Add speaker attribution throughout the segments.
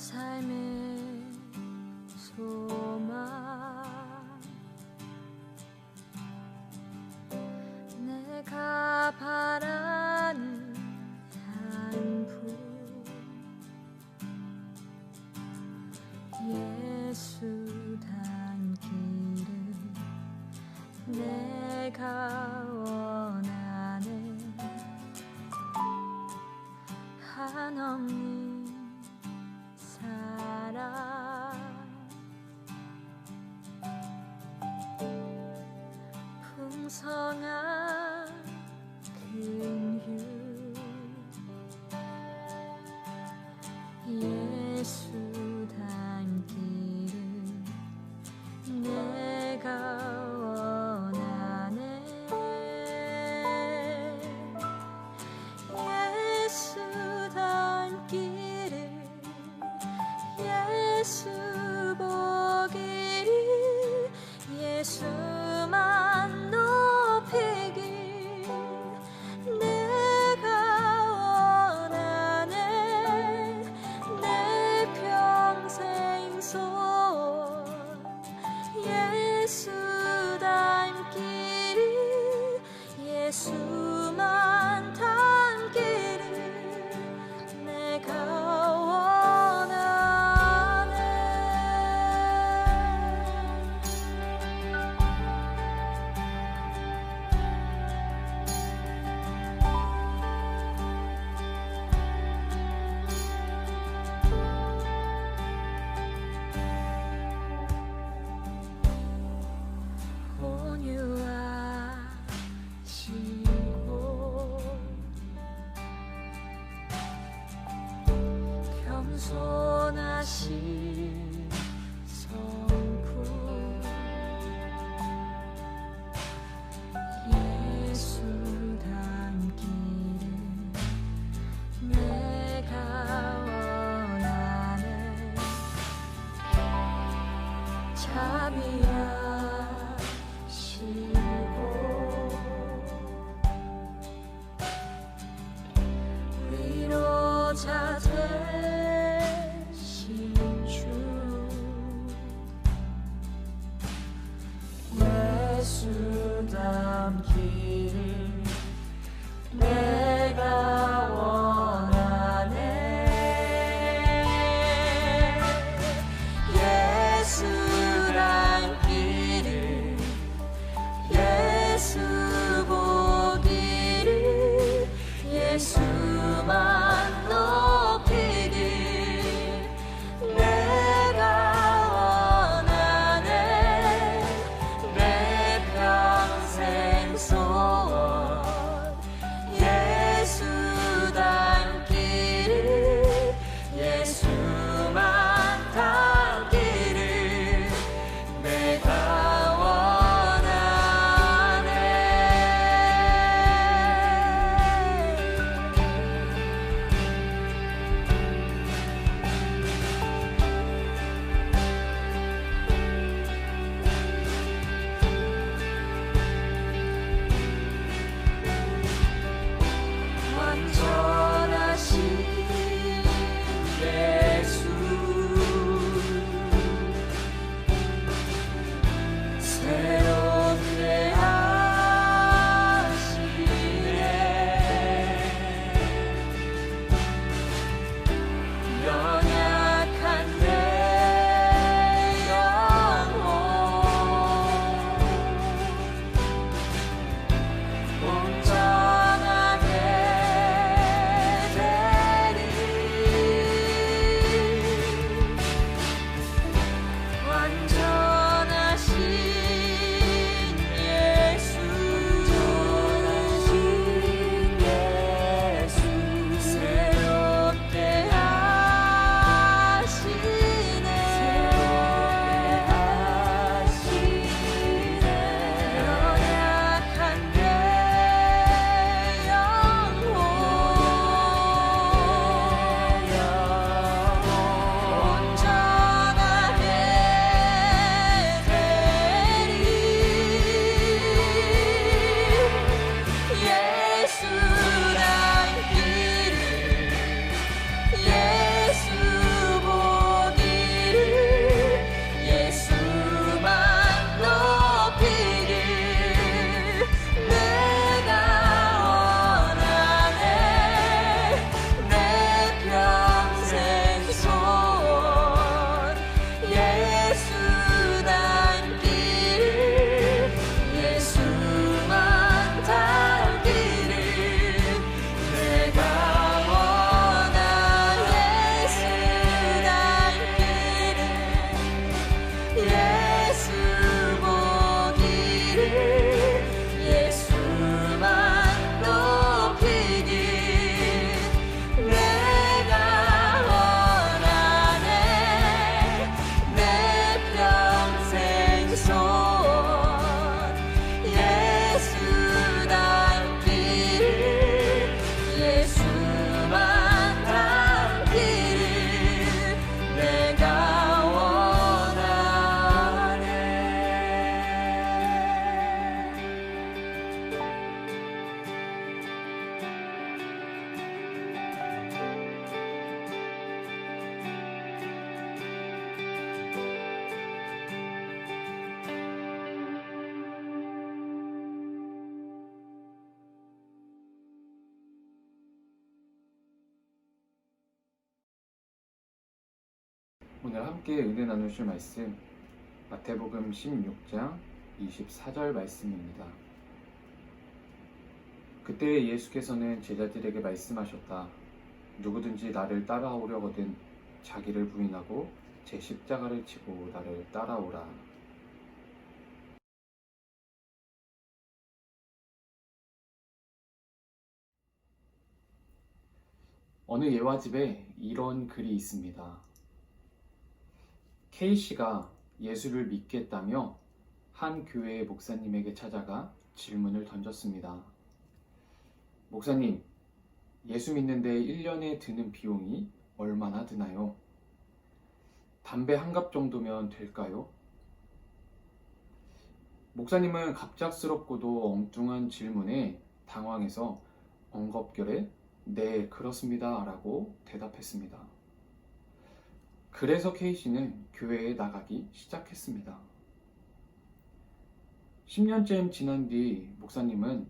Speaker 1: 삶의 소망 내가 바라는 산품 예수 닮기를 내가 원하네 한없는 사랑 풍성한 근육 예수 닮기를 내가 원하네 예수 닮기를 예수 보기를 예수만 높이길 내가 원하네 내 평생 소원 예수 닮기를 예수만 닮기를 내가 겸손하신 성품 예수 닮기를 내가 원하네 자비하시고 위로자 되신 주 예수 닮기를 내가 원하네 예수 닮기를
Speaker 2: 오늘 함께 은혜 나누실 말씀 마태복음 16장 24절 말씀입니다. 그때 예수께서는 제자들에게 말씀하셨다. 누구든지 나를 따라오려거든 자기를 부인하고 제 십자가를 지고 나를 따라오라. 어느 예화집에 이런 글이 있습니다. K씨가 예수를 믿겠다며 한 교회의 목사님에게 찾아가 질문을 던졌습니다. 목사님, 예수 믿는데 1년에 드는 비용이 얼마나 드나요? 담배 한 갑 정도면 될까요? 목사님은 갑작스럽고도 엉뚱한 질문에 당황해서 엉겁결에 네, 그렇습니다 라고 대답했습니다. 그래서 K씨는 교회에 나가기 시작했습니다. 10년쯤 지난 뒤 목사님은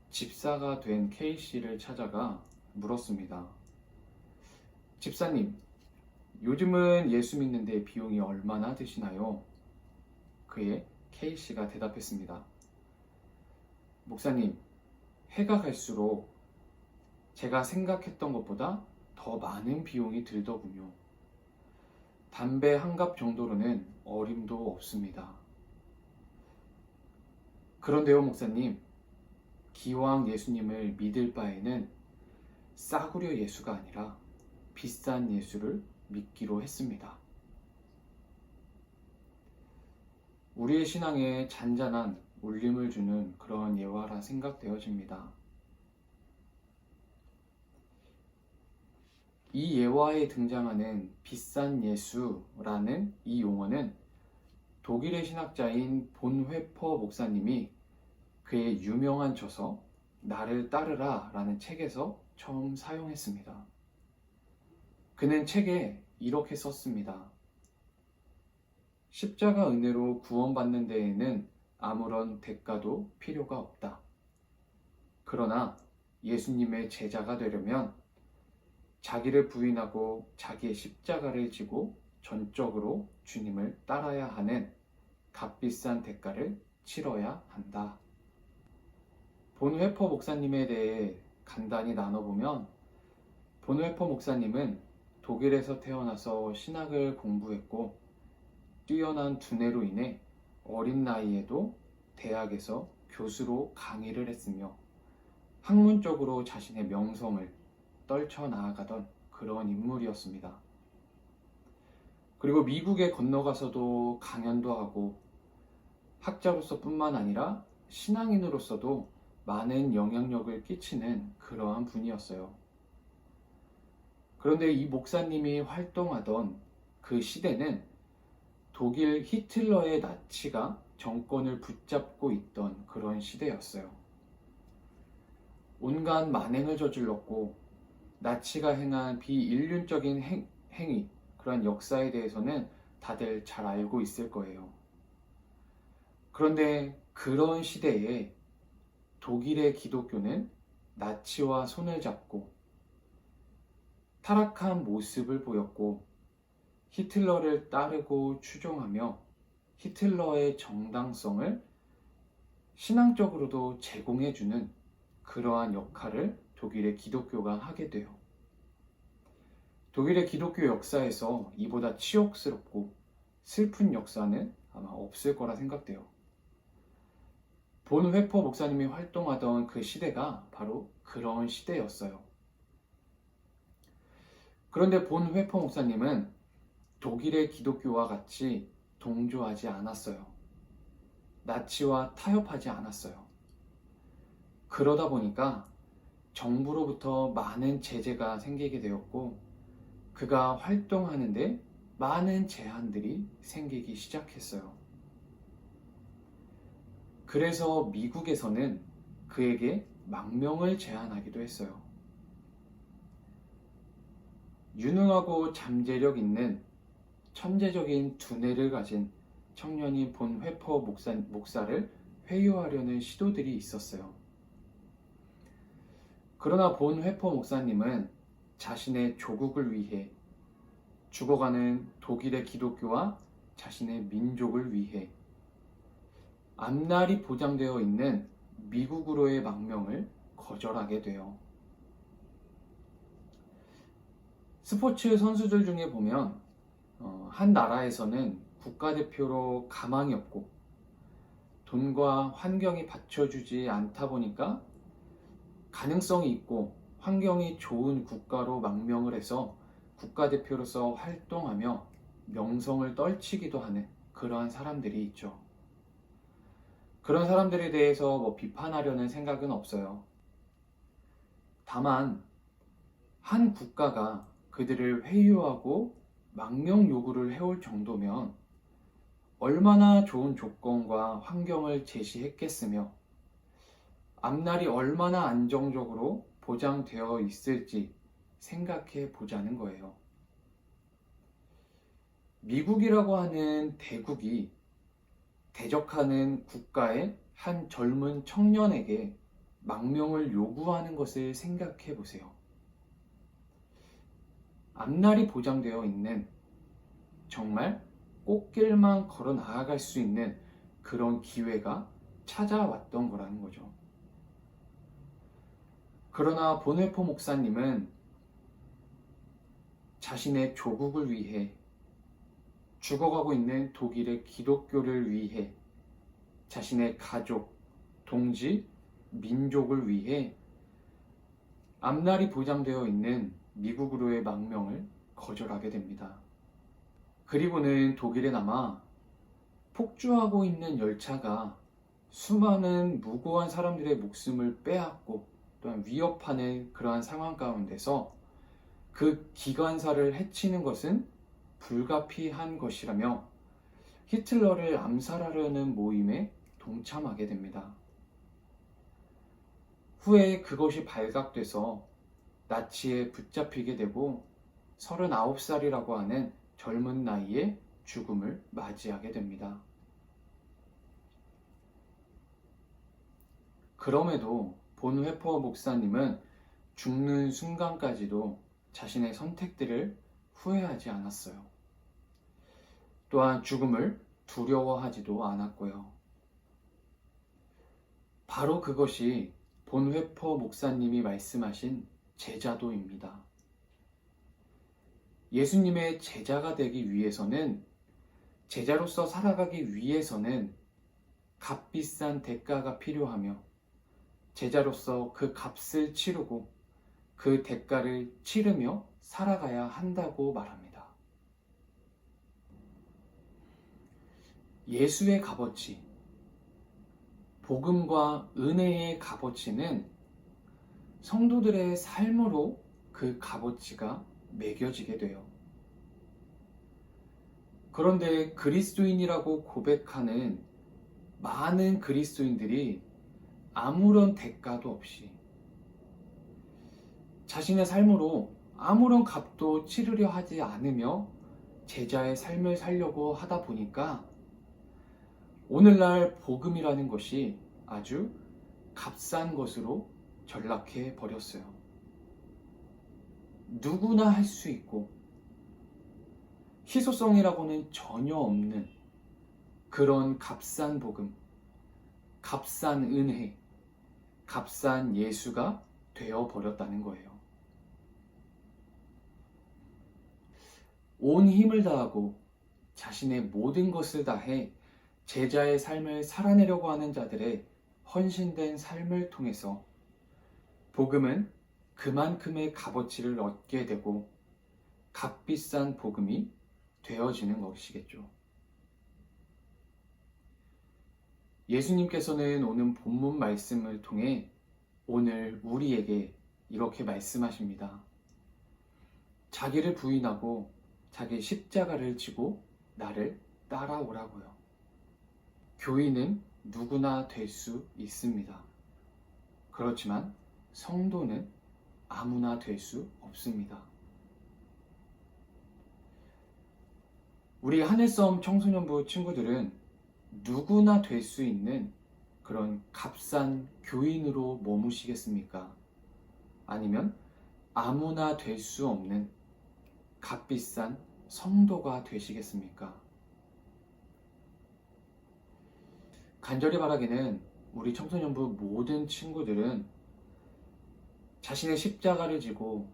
Speaker 2: 집사가 된 K씨를 찾아가 물었습니다. 집사님, 요즘은 예수 믿는데 비용이 얼마나 드시나요? 그에 K씨가 대답했습니다. 목사님, 해가 갈수록 제가 생각했던 것보다 더 많은 비용이 들더군요. 담배 한 갑 정도로는 어림도 없습니다. 그런데요, 목사님, 기왕 예수님을 믿을 바에는 싸구려 예수가 아니라 비싼 예수를 믿기로 했습니다. 우리의 신앙에 잔잔한 울림을 주는 그런 예화라 생각되어집니다. 이 예화에 등장하는 비싼 예수라는 이 용어는 독일의 신학자인 본회퍼 목사님이 그의 유명한 저서 나를 따르라 라는 책에서 처음 사용했습니다. 그는 책에 이렇게 썼습니다. 십자가 은혜로 구원받는 데에는 아무런 대가도 필요가 없다. 그러나 예수님의 제자가 되려면 자기를 부인하고 자기의 십자가를 지고 전적으로 주님을 따라야 하는 값비싼 대가를 치러야 한다. 본회퍼 목사님에 대해 간단히 나눠보면 본회퍼 목사님은 독일에서 태어나서 신학을 공부했고 뛰어난 두뇌로 인해 어린 나이에도 대학에서 교수로 강의를 했으며 학문적으로 자신의 명성을 떨쳐나아가던 그런 인물이었습니다. 그리고 미국에 건너가서도 강연도 하고 학자로서 뿐만 아니라 신앙인으로서도 많은 영향력을 끼치는 그러한 분이었어요. 그런데 이 목사님이 활동하던 그 시대는 독일 히틀러의 나치가 정권을 붙잡고 있던 그런 시대였어요. 온갖 만행을 저질렀고 나치가 행한 비인륜적인 행위, 그런 역사에 대해서는 다들 잘 알고 있을 거예요. 그런데 그런 시대에 독일의 기독교는 나치와 손을 잡고 타락한 모습을 보였고 히틀러를 따르고 추종하며 히틀러의 정당성을 신앙적으로도 제공해주는 그러한 역할을 독일의 기독교가 하게 돼요. 독일의 기독교 역사에서 이보다 치욕스럽고 슬픈 역사는 아마 없을 거라 생각돼요. 본회퍼 목사님이 활동하던 그 시대가 바로 그런 시대였어요. 그런데 본회퍼 목사님은 독일의 기독교와 같이 동조하지 않았어요. 나치와 타협하지 않았어요. 그러다 보니까 정부로부터 많은 제재가 생기게 되었고 그가 활동하는데 많은 제한들이 생기기 시작했어요. 그래서 미국에서는 그에게 망명을 제한하기도 했어요. 유능하고 잠재력 있는 천재적인 두뇌를 가진 청년인 본회퍼 목사를 회유하려는 시도들이 있었어요. 그러나 본회퍼 목사님은 자신의 조국을 위해 죽어가는 독일의 기독교와 자신의 민족을 위해 앞날이 보장되어 있는 미국으로의 망명을 거절하게 돼요. 스포츠 선수들 중에 보면 한 나라에서는 국가대표로 가망이 없고 돈과 환경이 받쳐주지 않다 보니까 가능성이 있고 환경이 좋은 국가로 망명을 해서 국가대표로서 활동하며 명성을 떨치기도 하는 그러한 사람들이 있죠. 그런 사람들에 대해서 비판하려는 생각은 없어요. 다만 한 국가가 그들을 회유하고 망명 요구를 해올 정도면 얼마나 좋은 조건과 환경을 제시했겠으며 앞날이 얼마나 안정적으로 보장되어 있을지 생각해 보자는 거예요. 미국이라고 하는 대국이 대적하는 국가의 한 젊은 청년에게 망명을 요구하는 것을 생각해 보세요. 앞날이 보장되어 있는 정말 꽃길만 걸어 나아갈 수 있는 그런 기회가 찾아왔던 거라는 거죠. 그러나 본회포 목사님은 자신의 조국을 위해 죽어가고 있는 독일의 기독교를 위해 자신의 가족, 동지, 민족을 위해 앞날이 보장되어 있는 미국으로의 망명을 거절하게 됩니다. 그리고는 독일에 남아 폭주하고 있는 열차가 수많은 무고한 사람들의 목숨을 빼앗고 또한 위협하는 그러한 상황 가운데서 그 기관사를 해치는 것은 불가피한 것이라며 히틀러를 암살하려는 모임에 동참하게 됩니다. 후에 그것이 발각돼서 나치에 붙잡히게 되고 39살이라고 하는 젊은 나이에 죽음을 맞이하게 됩니다. 그럼에도 본회퍼 목사님은 죽는 순간까지도 자신의 선택들을 후회하지 않았어요. 또한 죽음을 두려워하지도 않았고요. 바로 그것이 본회퍼 목사님이 말씀하신 제자도입니다. 예수님의 제자가 되기 위해서는, 제자로서 살아가기 위해서는 값비싼 대가가 필요하며 제자로서 그 값을 치르고 그 대가를 치르며 살아가야 한다고 말합니다. 예수의 값어치, 복음과 은혜의 값어치는 성도들의 삶으로 그 값어치가 매겨지게 돼요. 그런데 그리스도인이라고 고백하는 많은 그리스도인들이 아무런 대가도 없이 자신의 삶으로 아무런 값도 치르려 하지 않으며 제자의 삶을 살려고 하다 보니까 오늘날 복음이라는 것이 아주 값싼 것으로 전락해 버렸어요. 누구나 할 수 있고 희소성이라고는 전혀 없는 그런 값싼 복음, 값싼 은혜, 값싼 예수가 되어 버렸다는 거예요. 온 힘을 다하고 자신의 모든 것을 다해 제자의 삶을 살아내려고 하는 자들의 헌신된 삶을 통해서 복음은 그만큼의 값어치를 얻게 되고 값비싼 복음이 되어지는 것이겠죠. 예수님께서는 오늘 본문 말씀을 통해 오늘 우리에게 이렇게 말씀하십니다. 자기를 부인하고 자기 십자가를 지고 나를 따라오라고요. 교인은 누구나 될 수 있습니다. 그렇지만 성도는 아무나 될 수 없습니다. 우리 하늘섬 청소년부 친구들은 누구나 될 수 있는 그런 값싼 교인으로 머무시겠습니까? 아니면 아무나 될 수 없는 값비싼 성도가 되시겠습니까? 간절히 바라기는 우리 청소년부 모든 친구들은 자신의 십자가를 지고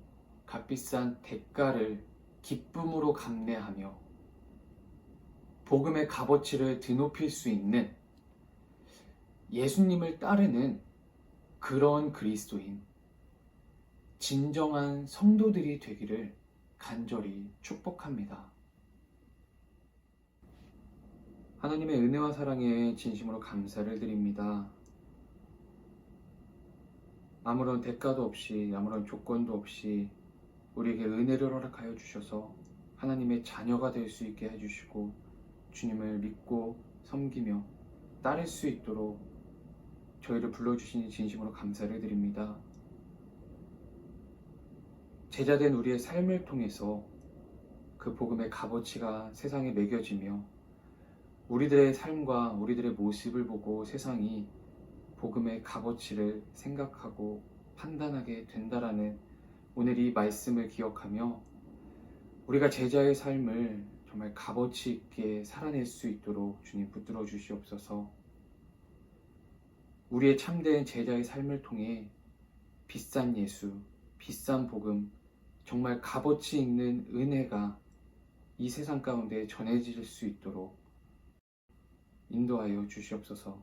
Speaker 2: 값비싼 대가를 기쁨으로 감내하며 복음의 값어치를 드높일 수 있는 예수님을 따르는 그런 그리스도인, 진정한 성도들이 되기를 간절히 축복합니다. 하나님의 은혜와 사랑에 진심으로 감사를 드립니다. 아무런 대가도 없이, 아무런 조건도 없이 우리에게 은혜를 허락하여 주셔서 하나님의 자녀가 될 수 있게 해주시고 주님을 믿고 섬기며 따를 수 있도록 저희를 불러주시니 진심으로 감사를 드립니다. 제자된 우리의 삶을 통해서 그 복음의 값어치가 세상에 매겨지며 우리들의 삶과 우리들의 모습을 보고 세상이 복음의 값어치를 생각하고 판단하게 된다라는 오늘 이 말씀을 기억하며 우리가 제자의 삶을 정말 값어치 있게 살아낼 수 있도록 주님 붙들어 주시옵소서. 우리의 참된 제자의 삶을 통해 비싼 예수, 비싼 복음, 정말 값어치 있는 은혜가 이 세상 가운데 전해질 수 있도록 인도하여 주시옵소서.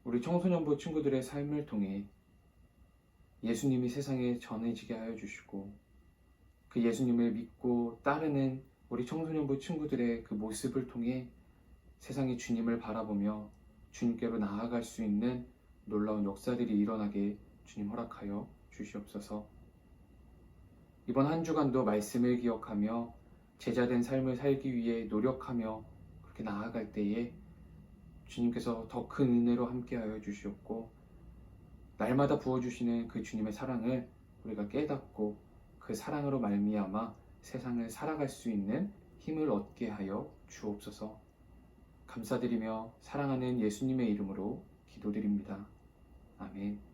Speaker 2: 우리 청소년부 친구들의 삶을 통해 예수님이 세상에 전해지게 하여 주시고 그 예수님을 믿고 따르는 우리 청소년부 친구들의 그 모습을 통해 세상이 주님을 바라보며 주님께로 나아갈 수 있는 놀라운 역사들이 일어나게 주님 허락하여 주시옵소서. 이번 한 주간도 말씀을 기억하며 제자된 삶을 살기 위해 노력하며 그렇게 나아갈 때에 주님께서 더 큰 은혜로 함께하여 주시옵고 날마다 부어주시는 그 주님의 사랑을 우리가 깨닫고 그 사랑으로 말미암아 세상을 살아갈 수 있는 힘을 얻게 하여 주옵소서. 감사드리며 사랑하는 예수님의 이름으로 기도드립니다. 아멘.